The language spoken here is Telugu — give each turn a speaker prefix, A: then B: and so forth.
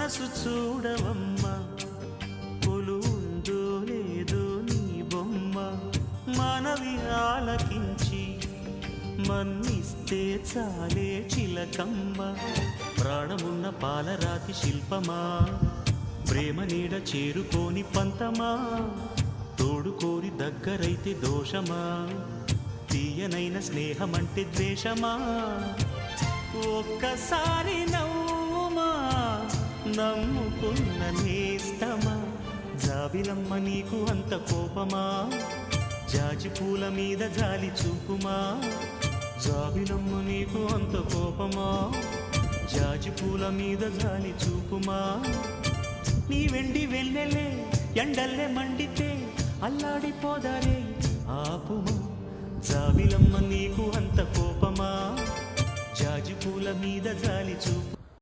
A: మనసు చూడవమ్మా కొలుందో లేదో నీ బొమ్మ మనవి ఆలకించి మన్నిస్తే చాలే చిలకమ్మ ప్రాణమున్న పాలరాతి శిల్పమా ప్రేమ నీడ చేరుకోని పంతమా తోడుకోరి దగ్గరైతే దోషమా తీయనైన స్నేహమంటే ద్వేషమా ఒక్కసారి నవ్వుమా నమ్ముకున్న నేస్తమా జాబిలమ్మ నీకు అంత కోపమా జాజి పూల మీద జాలి చూపుమా జాబిలమ్మ నీకు అంత కోపమా జాజి పూల మీద జాలి చూపుమా నీ వెండి వెన్నెలే ఎండల్లే మండితే అల్లాడిపోదారే ఆపుమా జాబిలమ్మ నీకు అంత కోపమా జాజి పూల మీద జాలి చూపు